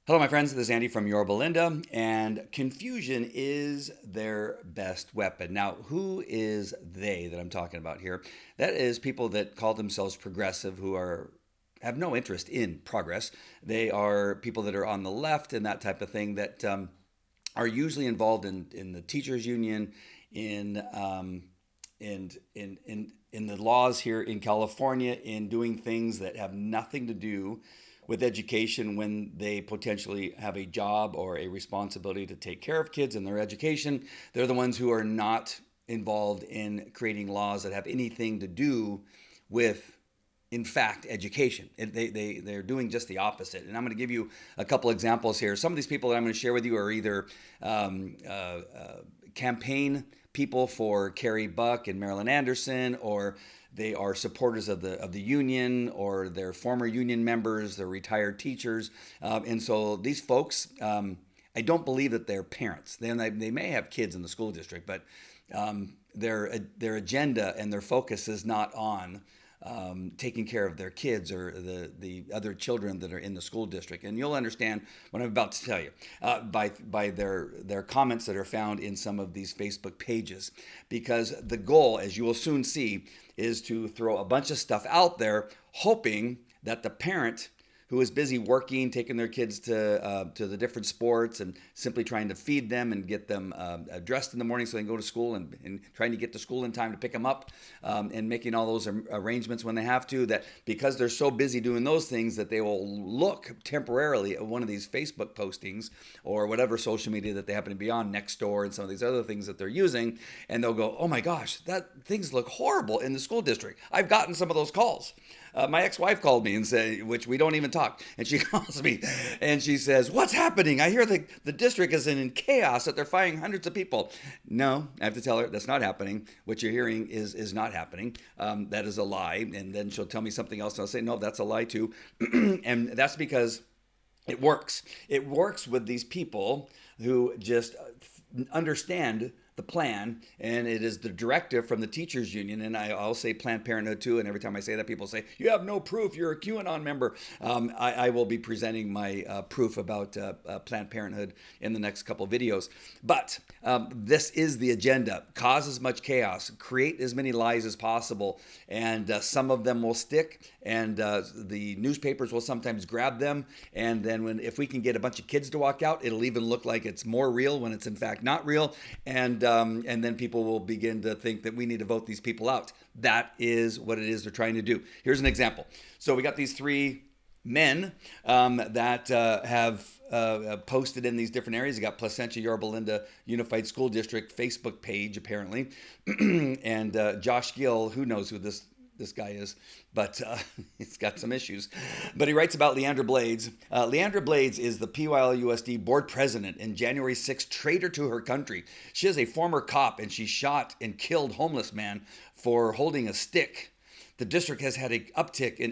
Hello, my friends. This is Andy from Yorba Linda, and confusion is their best weapon. Now, who is they that I'm talking about here? That is people that call themselves progressive who are have no interest in progress. They are people that are on the left and that type of thing that are usually involved in the teachers union, in in the laws here in California, in doing things that have nothing to do with education when they potentially have a job or a responsibility to take care of kids and their education. They're the ones who are not involved in creating laws that have anything to do with, in fact, education. They're doing just the opposite. And I'm going to give you a couple examples here. Some of these people that I'm going to share with you are either campaign people for Carrie Buck and Marilyn Anderson, or they are supporters of the union, or they're former union members, they're retired teachers. And so these folks, I don't believe that they're parents. They may have kids in the school district, but their agenda and their focus is not on taking care of their kids or the other children that are in the school district. And you'll understand what I'm about to tell you by their comments that are found in some of these Facebook pages. Because the goal, as you will soon see, is to throw a bunch of stuff out there, hoping that the parent who is busy working, taking their kids to the different sports, and simply trying to feed them and get them dressed in the morning so they can go to school, and trying to get to school in time to pick them up, and making all those arrangements when they have to, that because they're so busy doing those things that they will look temporarily at one of these Facebook postings or whatever social media that they happen to be on, Nextdoor and some of these other things that they're using, and they'll go, oh my gosh, that things look horrible in the school district. I've gotten some of those calls. My ex-wife called me and said, which we don't even talk, and she calls me and she says, what's happening? I hear the district is in chaos, that they're firing hundreds of people. No, I have to tell her that's not happening. What you're hearing is not happening. That is a lie. And then she'll tell me something else, and I'll say, no, that's a lie too. And that's because it works. It works with these people who just understand the plan, and it is the directive from the teachers union. And I'll say Planned Parenthood too, and every time I say that, people say, you have no proof, you're a QAnon member. I will be presenting my proof about Planned Parenthood in the next couple of videos. But this is the agenda: cause as much chaos, create as many lies as possible, and some of them will stick, and the newspapers will sometimes grab them, and then if we can get a bunch of kids to walk out, it'll even look like it's more real when it's in fact not real. And then people will begin to think that we need to vote these people out. That is what it is they're trying to do. Here's an example. So we got these three men that have posted in these different areas. You got Placentia Yorba Linda Unified School District Facebook page, apparently. And Josh Gill, who knows who this guy is, but he's got some issues. But he writes about Leandra Blades. Leandra Blades is the PYLUSD board president and January 6th traitor to her country. She is a former cop, and she shot and killed homeless man for holding a stick. The district has had an uptick in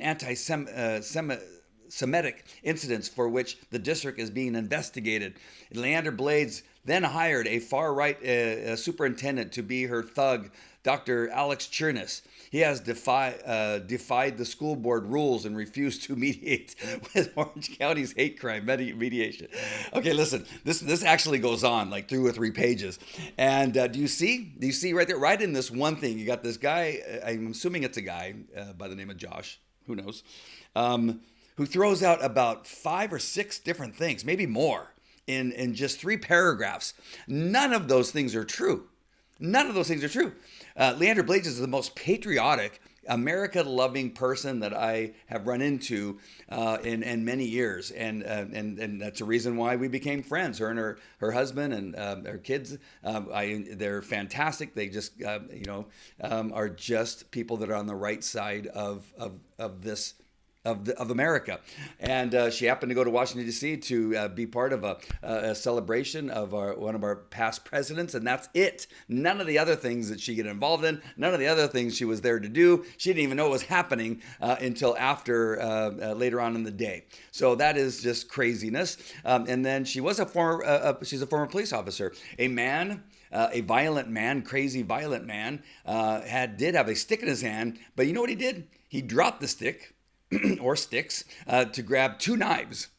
Semitic incidents for which the district is being investigated. Leandra Blades then hired a far-right superintendent to be her thug, Dr. Alex Chernus. He has defied the school board rules and refused to mediate with Orange County's hate crime mediation. Okay, listen, this actually goes on like 2 or 3 pages. And do you see right there, right in this one thing, you got this guy, I'm assuming it's a guy by the name of Josh, who knows, who throws out about 5 or 6 different things, maybe more, in just 3 paragraphs. None of those things are true. None of those things are true. Leandra Blades is the most patriotic, America-loving person that I have run into in many years, and that's a reason why we became friends. Her and her husband and her kids, they're fantastic. They just are just people that are on the right side of this. Of America. And she happened to go to Washington, D.C. to be part of a celebration of one of our past presidents, and that's it. None of the other things that she got involved in, none of the other things she was there to do, she didn't even know what was happening until after later on in the day. So that is just craziness. And then she was she's a former police officer. A man, a violent man, crazy violent man, did have a stick in his hand, but you know what he did? He dropped the stick or sticks to grab 2 knives.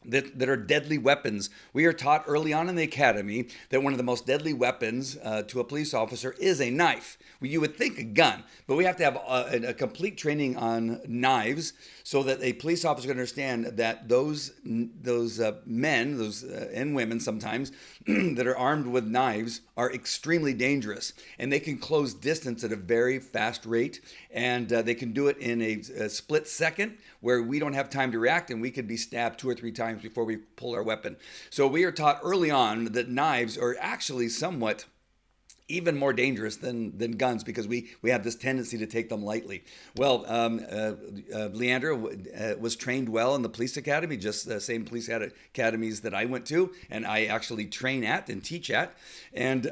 that are deadly weapons. We are taught early on in the academy that one of the most deadly weapons to a police officer is a knife. Well, you would think a gun, but we have to have a complete training on knives so that a police officer can understand that those men, and women sometimes, that are armed with knives are extremely dangerous, and they can close distance at a very fast rate, and they can do it in a split second where we don't have time to react, and we could be stabbed 2 or 3 times before we pull our weapon. So we are taught early on that knives are actually somewhat even more dangerous than guns because we have this tendency to take them lightly. Well, Leandra was trained well in the police academy, just the same police academies that I went to, and I actually train at and teach at, and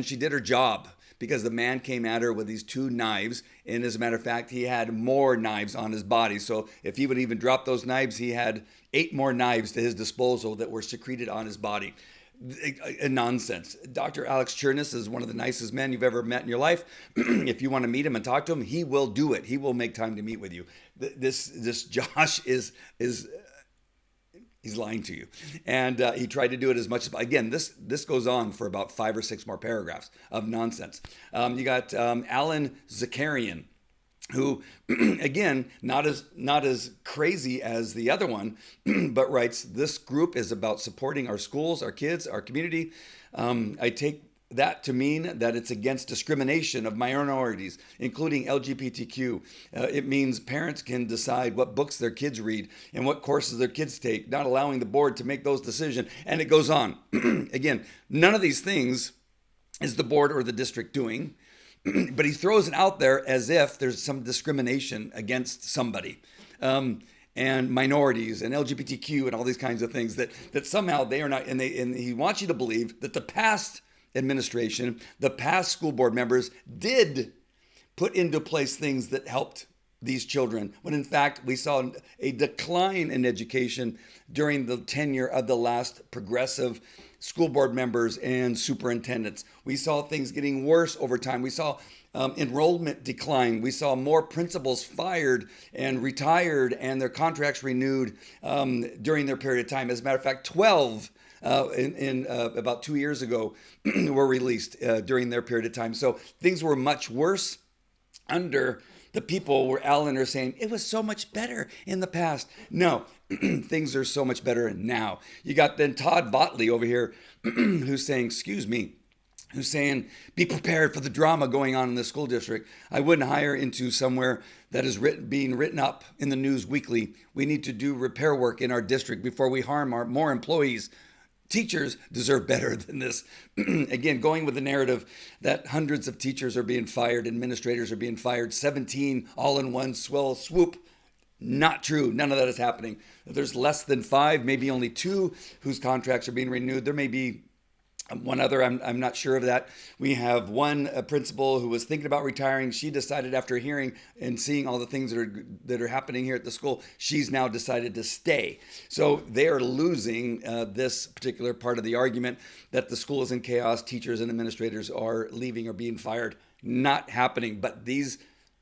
she did her job because the man came at her with these 2 knives, and as a matter of fact, he had more knives on his body. So if he would even drop those knives, he had 8 more knives to his disposal that were secreted on his body. Nonsense. Dr. Alex Chernis is one of the nicest men you've ever met in your life. If you want to meet him and talk to him, he will do it. He will make time to meet with you. This Josh is he's lying to you, and he tried to do it as much as. Again, this goes on for about 5 or 6 more paragraphs of nonsense. You got Alan Zakarian, who, again, not as crazy as the other one, but writes, this group is about supporting our schools, our kids, our community. I take that to mean that it's against discrimination of minorities, including LGBTQ. It means parents can decide what books their kids read and what courses their kids take, not allowing the board to make those decisions. And it goes on. Again, none of these things is the board or the district doing. But he throws it out there as if there's some discrimination against somebody, and minorities and LGBTQ and all these kinds of things that somehow they are not. And he wants you to believe that the past administration, the past school board members did put into place things that helped these children, when in fact we saw a decline in education during the tenure of the last progressive school board members and superintendents. We saw things getting worse over time. We saw enrollment decline. We saw more principals fired and retired and their contracts renewed during their period of time. As a matter of fact, 12 in about 2 years ago were released during their period of time. So things were much worse under the people where Alan are saying it was so much better in the past. No, things are so much better now. You got then Todd Botley over here who's saying, who's saying, be prepared for the drama going on in the school district. I wouldn't hire into somewhere that is being written up in the news weekly. We need to do repair work in our district before we harm our more employees. Teachers deserve better than this. Again, going with the narrative that hundreds of teachers are being fired, administrators are being fired, 17 all in one swoop. Not true. None of that is happening. There's less than 5, maybe only 2 whose contracts are being renewed. There may be one other, I'm not sure of that. We have one principal who was thinking about retiring. She decided after hearing and seeing all the things that are happening here at the school, she's now decided to stay. So they are losing this particular part of the argument that the school is in chaos, teachers and administrators are leaving or being fired. Not happening. But these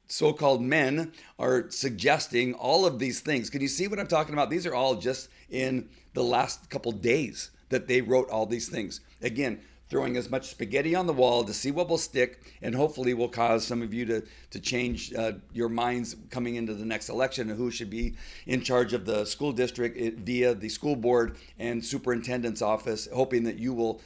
so-called men are suggesting all of these things. Can you see what I'm talking about? These are all just in the last couple days that they wrote all these things. Again, throwing as much spaghetti on the wall to see what will stick, and hopefully will cause some of you to change your minds coming into the next election and who should be in charge of the school district via the school board and superintendent's office, hoping that you will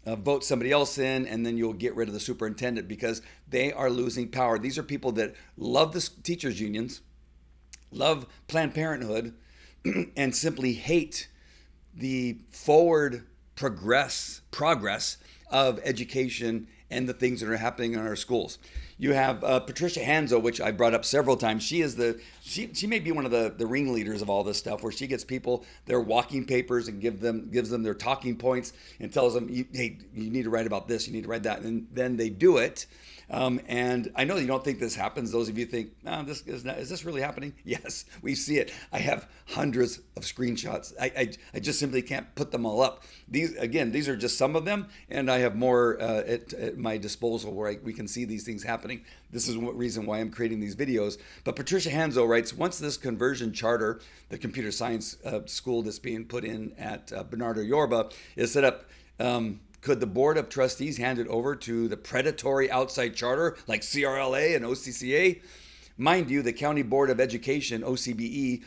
vote somebody else in, and then you'll get rid of the superintendent because they are losing power. These are people that love the teachers' unions, love Planned Parenthood, and simply hate the forward progress of education and the things that are happening in our schools. You have Patricia Hanzo, which I brought up several times. She may be one of the ringleaders of all this stuff, where she gets people their walking papers and gives them their talking points and tells them, hey, you need to write about this, you need to write that, and then they do it. And I know you don't think this happens. Those of you think, no, is this really happening? Yes, we see it. I have hundreds of screenshots. I just simply can't put them all up. These are just some of them, and I have more at my disposal where we can see these things happening. happening. This is one reason why I'm creating these videos. But Patricia Hanzo writes, once this conversion charter, the computer science school that's being put in at Bernardo Yorba, is set up, could the board of trustees hand it over to the predatory outside charter like CRLA and OCCA? Mind you, the County Board of Education, OCBE,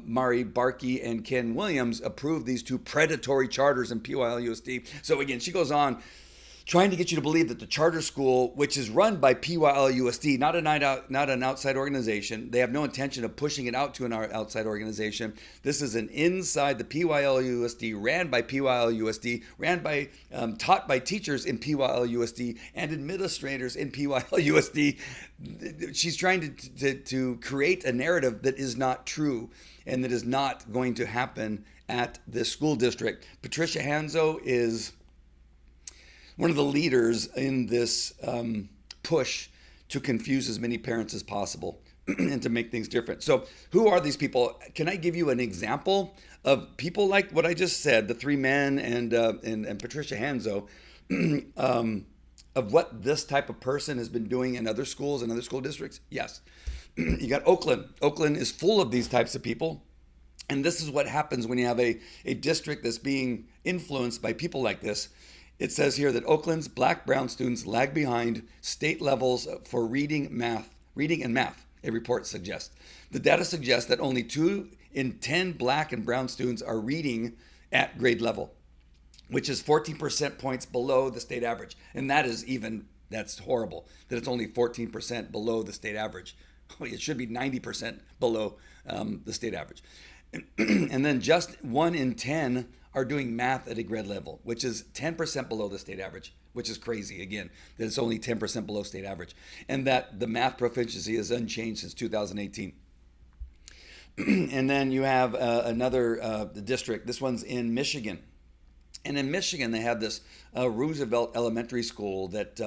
Mari Barkey and Ken Williams approved these two predatory charters in PYLUSD. So again, she goes on trying to get you to believe that the charter school, which is run by PYLUSD, not an outside organization, they have no intention of pushing it out to an outside organization. This is an inside the PYLUSD, ran by PYLUSD, taught by teachers in PYLUSD and administrators in PYLUSD. She's trying to create a narrative that is not true and that is not going to happen at this school district. Patricia Hanzo is one of the leaders in this push to confuse as many parents as possible and to make things different. So who are these people? Can I give you an example of people like what I just said, the three men and Patricia Hanzo, of what this type of person has been doing in other schools and other school districts? Yes. You got Oakland. Oakland is full of these types of people. And this is what happens when you have a district that's being influenced by people like this. It says here that Oakland's black-brown students lag behind state levels for reading and math, a report suggests. The data suggests that only 2 in 10 black and brown students are reading at grade level, which is 14% points below the state average. And that's horrible, that it's only 14% below the state average. It should be 90% below the state average. And then just 1 in 10 are doing math at a grade level, which is 10% below the state average, which is crazy, again, that it's only 10% below state average, and that the math proficiency is unchanged since 2018. And then you have another district. This one's in Michigan. And in Michigan, they have this Roosevelt Elementary School that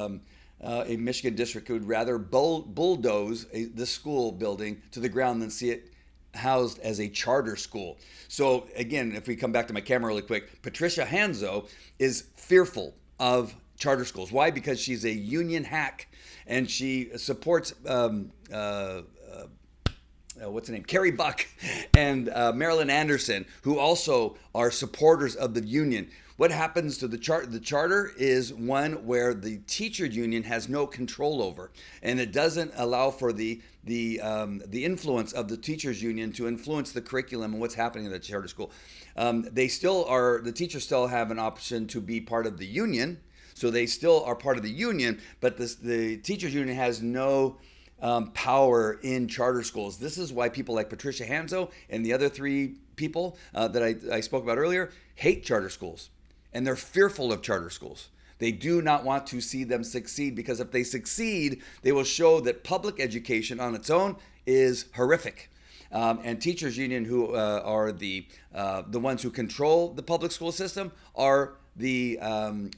a Michigan district would rather bulldoze this school building to the ground than see it housed as a charter school. So again, if we come back to my camera really quick, Patricia Hanzo is fearful of charter schools. Why? Because she's a union hack and she supports what's her name? Carrie Buck and Marilyn Anderson, who also are supporters of the union. What happens to the charter is one where the teacher union has no control over, and it doesn't allow for the influence of the teachers union to influence the curriculum and what's happening in the charter school. The teachers still have an option to be part of the union, so they still are part of the union, but the teachers union has no power in charter schools. This is why people like Patricia Hanzo and the other 3 people that I spoke about earlier hate charter schools. And they're fearful of charter schools. They do not want to see them succeed, because if they succeed, they will show that public education on its own is horrific. And teachers union, who are the ones who control the public school system, are the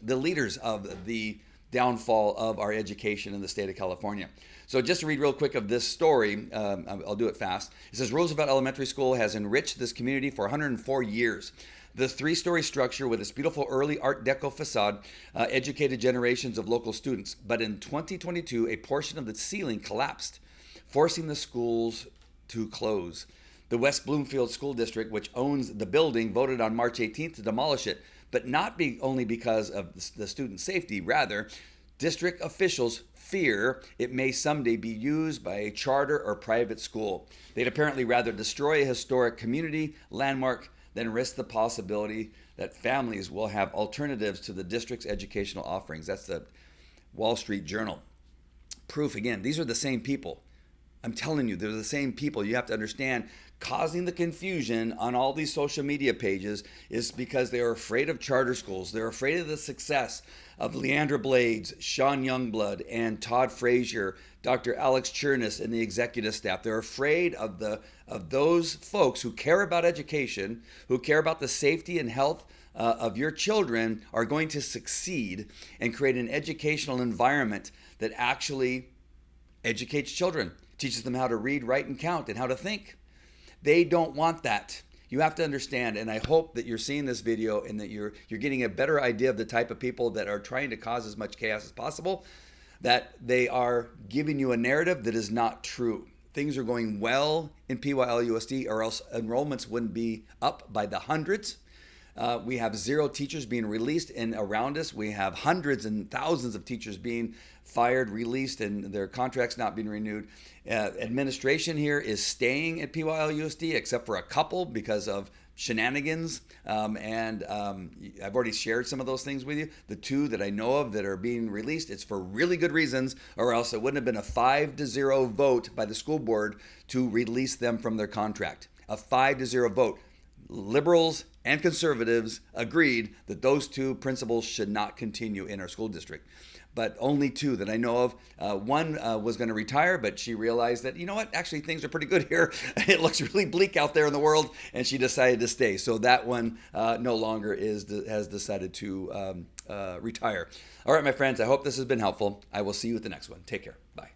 leaders of the downfall of our education in the state of California. So just to read real quick of this story, I'll do it fast. It says, Roosevelt Elementary School has enriched this community for 104 years. The 3-story structure with its beautiful early Art Deco facade educated generations of local students. But in 2022, a portion of the ceiling collapsed, forcing the schools to close. The West Bloomfield School District, which owns the building, voted on March 18th to demolish it, but not only because of the student safety. Rather, district officials fear it may someday be used by a charter or private school. They'd apparently rather destroy a historic community landmark than risk the possibility that families will have alternatives to the district's educational offerings. That's the Wall Street Journal. Proof again, these are the same people. I'm telling you, they're the same people. You have to understand, causing the confusion on all these social media pages is because they are afraid of charter schools. They're afraid of the success of Leandra Blades, Sean Youngblood, and Todd Frazier, Dr. Alex Chernus, and the executive staff. They're afraid of those folks who care about education, who care about the safety and health of your children, are going to succeed and create an educational environment that actually educates children, teaches them how to read, write, and count, and how to think. They don't want that. You have to understand, and I hope that you're seeing this video and that you're getting a better idea of the type of people that are trying to cause as much chaos as possible. that they are giving you a narrative that is not true. Things are going well in PYLUSD, or else enrollments wouldn't be up by the hundreds. We have 0 teachers being released, and around us we have hundreds and thousands of teachers being fired, released, and their contracts not being renewed. Administration here is staying at PYLUSD, except for a couple because of shenanigans. I've already shared some of those things with you. The 2 that I know of that are being released, it's for really good reasons, or else it wouldn't have been a 5-0 vote by the school board to release them from their contract. A 5-0 vote. Liberals and conservatives agreed that those 2 principals should not continue in our school district. But only 2 that I know of. One was going to retire, but she realized that, you know what, actually things are pretty good here. It looks really bleak out there in the world, and she decided to stay. So that one no longer has decided to retire. All right, my friends, I hope this has been helpful. I will see you at the next one. Take care. Bye.